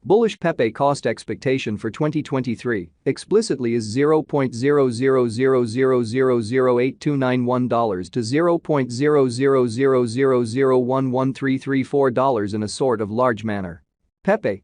Bullish Pepe cost expectation for 2023 explicitly is $0.00000829 to $0.0000111334 in a sort of large manner. Pepe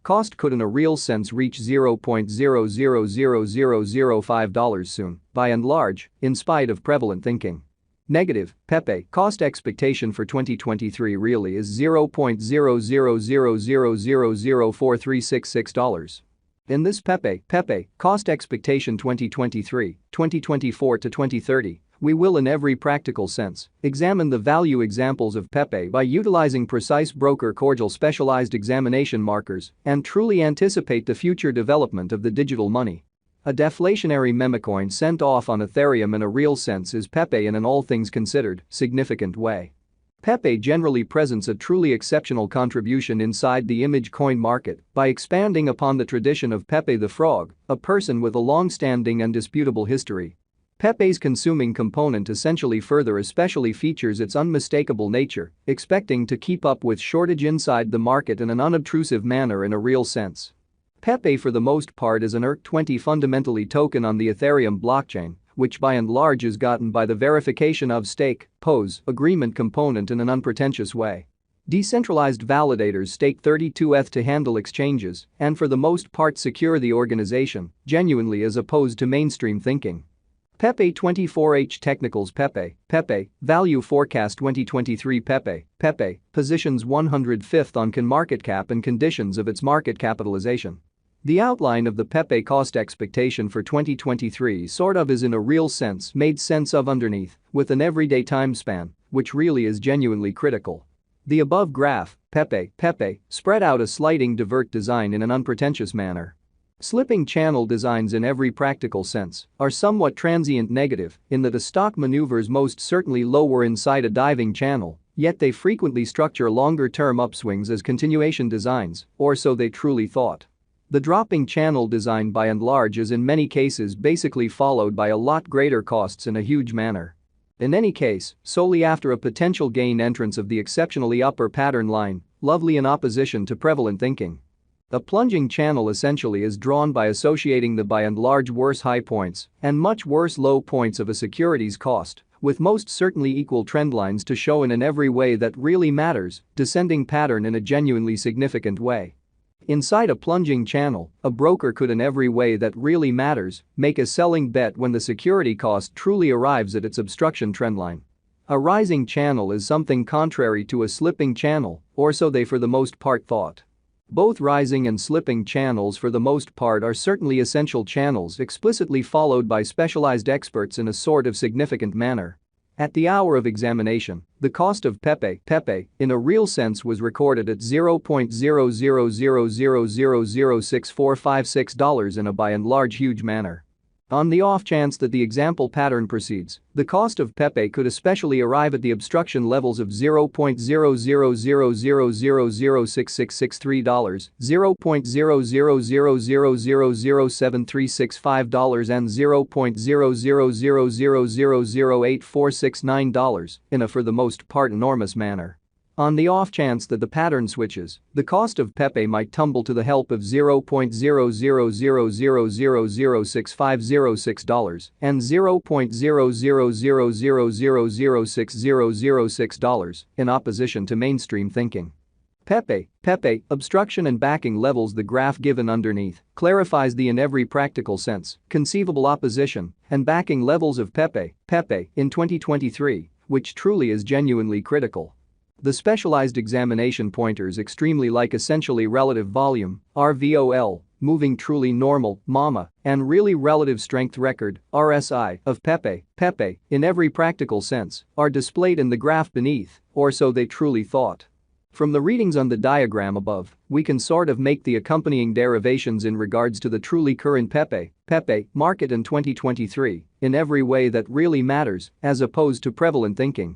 cost could in a real sense reach $0.000005 soon, by and large, in spite of prevalent thinking. Negative, Pepe cost expectation for 2023 really is $0.0000043666. In this Pepe cost expectation 2023, 2024 to 2030, we will in every practical sense examine the value examples of Pepe by utilizing precise broker cordial specialized examination markers and truly anticipate the future development of the digital money. A deflationary memecoin sent off on Ethereum in a real sense is Pepe in an all things considered significant way. Pepe generally presents a truly exceptional contribution inside the image coin market by expanding upon the tradition of Pepe the Frog, a person with a long-standing and disputable history. Pepe's consuming component essentially further especially features its unmistakable nature, expecting to keep up with shortage inside the market in an unobtrusive manner in a real sense. Pepe for the most part is an ERC-20 fundamentally token on the Ethereum blockchain, which by and large is gotten by the verification of stake, pose, agreement component in an unpretentious way. Decentralized validators stake 32 ETH to handle exchanges and for the most part secure the organization, genuinely as opposed to mainstream thinking. Pepe 24H Technicals Pepe Value Forecast 2023 Pepe positions 105th on CoinMarketCap and conditions of its market capitalization. The outline of the Pepe cost expectation for 2023 sort of is in a real sense made sense of underneath, with an everyday time span, which really is genuinely critical. The above graph, Pepe, spread out a sliding divert design in an unpretentious manner. Slipping channel designs in every practical sense are somewhat transient negative in that a stock maneuvers most certainly lower inside a diving channel, yet they frequently structure longer-term upswings as continuation designs, or so they truly thought. The dropping channel design by and large is in many cases basically followed by a lot greater costs in a huge manner. In any case, solely after a potential gain entrance of the exceptionally upper pattern line, lovely in opposition to prevalent thinking. A plunging channel essentially is drawn by associating the by and large worse high points and much worse low points of a security's cost, with most certainly equal trend lines to show in every way that really matters, descending pattern in a genuinely significant way. Inside a plunging channel, a broker could in every way that really matters make a selling bet when the security cost truly arrives at its obstruction trendline. A rising channel is something contrary to a slipping channel, or so they for the most part thought. Both rising and slipping channels for the most part are certainly essential channels explicitly followed by specialized experts in a sort of significant manner. At the hour of examination, the cost of Pepe in a real sense was recorded at $0.00000646 in a by and large huge manner. On the off chance that the example pattern proceeds, the cost of Pepe could especially arrive at the obstruction levels of $0.0000066663, $0.0000073665 and $0.0000084669 in a for the most part enormous manner. On the off chance that the pattern switches, the cost of Pepe might tumble to the help of $0.0000065006 and $0.0000060006 in opposition to mainstream thinking. Pepe obstruction and backing levels. The graph given underneath clarifies the in every practical sense conceivable opposition and backing levels of Pepe in 2023, which truly is genuinely critical. The specialized examination pointers extremely like essentially relative volume, RVOL, moving truly normal, MAMA, and really relative strength record, RSI, of Pepe in every practical sense, are displayed in the graph beneath, or so they truly thought. From the readings on the diagram above, we can sort of make the accompanying derivations in regards to the truly current Pepe market in 2023 in every way that really matters, as opposed to prevalent thinking.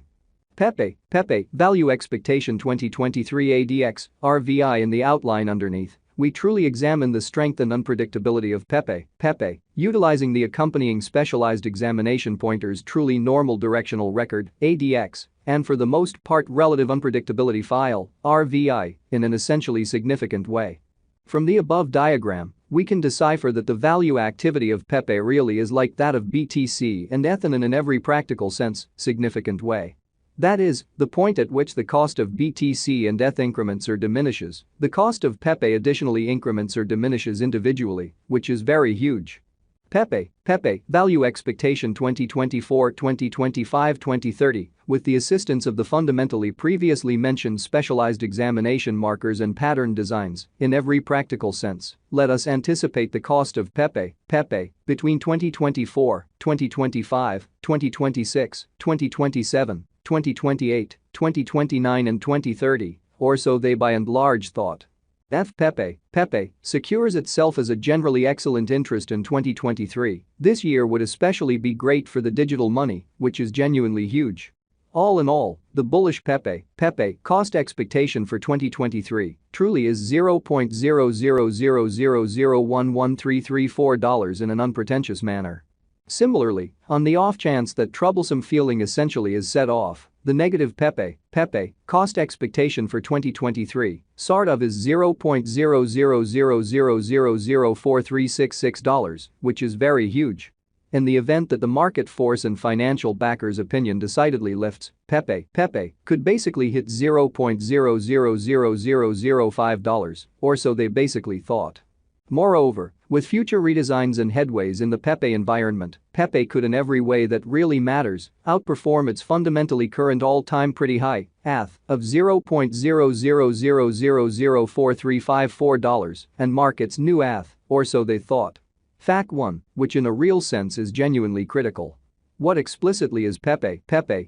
Pepe value expectation 2023 ADX, RVI in the outline underneath, we truly examine the strength and unpredictability of Pepe utilizing the accompanying specialized examination pointers truly normal directional record, ADX, and for the most part relative unpredictability file, RVI, in an essentially significant way. From the above diagram, we can decipher that the value activity of Pepe really is like that of BTC and Ethereum in every practical sense, significant way. That is, the point at which the cost of BTC and ETH increments or diminishes, the cost of Pepe additionally increments or diminishes individually, which is very huge. Pepe Value Expectation 2024, 2025, 2030, with the assistance of the fundamentally previously mentioned specialized examination markers and pattern designs, in every practical sense, let us anticipate the cost of Pepe between 2024, 2025, 2026, 2027, 2028, 2029 and 2030, or so they by and large thought. Pepe secures itself as a generally excellent interest in 2023. This year would especially be great for the digital money, which is genuinely huge. All in all, the bullish Pepe cost expectation for 2023 truly is $0.0000113334 in an unpretentious manner. Similarly, on the off chance that troublesome feeling essentially is set off, the negative Pepe cost expectation for 2023 sort of is $0.0000004366, which is very huge. In the event that the market force and financial backers' opinion decidedly lifts, Pepe could basically hit $0.000005, or so they basically thought. Moreover, with future redesigns and headways in the Pepe environment, Pepe could in every way that really matters outperform its fundamentally current all-time pretty high ATH of $0.00004354 and mark its new ATH, or so they thought. Fact 1, which in a real sense is genuinely critical. What explicitly is Pepe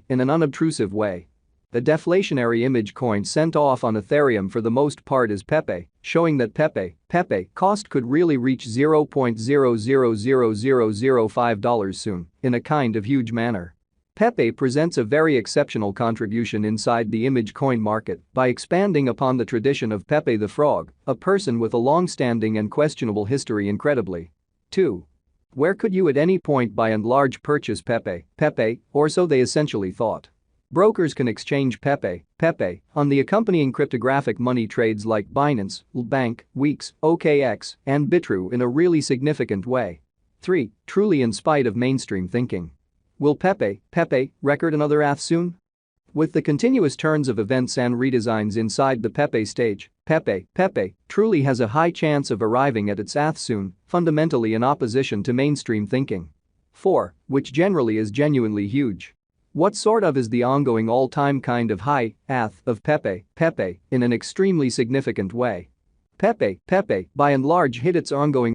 in an unobtrusive way? The deflationary image coin sent off on Ethereum for the most part is Pepe, showing that Pepe cost could really reach $0.000005 soon, in a kind of huge manner. Pepe presents a very exceptional contribution inside the image coin market by expanding upon the tradition of Pepe the Frog, a person with a long-standing and questionable history incredibly. 2. Where could you at any point by and large purchase Pepe, or so they essentially thought. Brokers can exchange Pepe on the accompanying cryptographic money trades like Binance, Bank, Weeks, OKX, and Bitrue in a really significant way. 3. Truly in spite of mainstream thinking. Will Pepe record another ATH soon? With the continuous turns of events and redesigns inside the Pepe stage, Pepe truly has a high chance of arriving at its ATH soon, fundamentally in opposition to mainstream thinking. 4. Which generally is genuinely huge. What sort of is the ongoing all-time kind of high ATH of Pepe in an extremely significant way? Pepe by and large hit its ongoing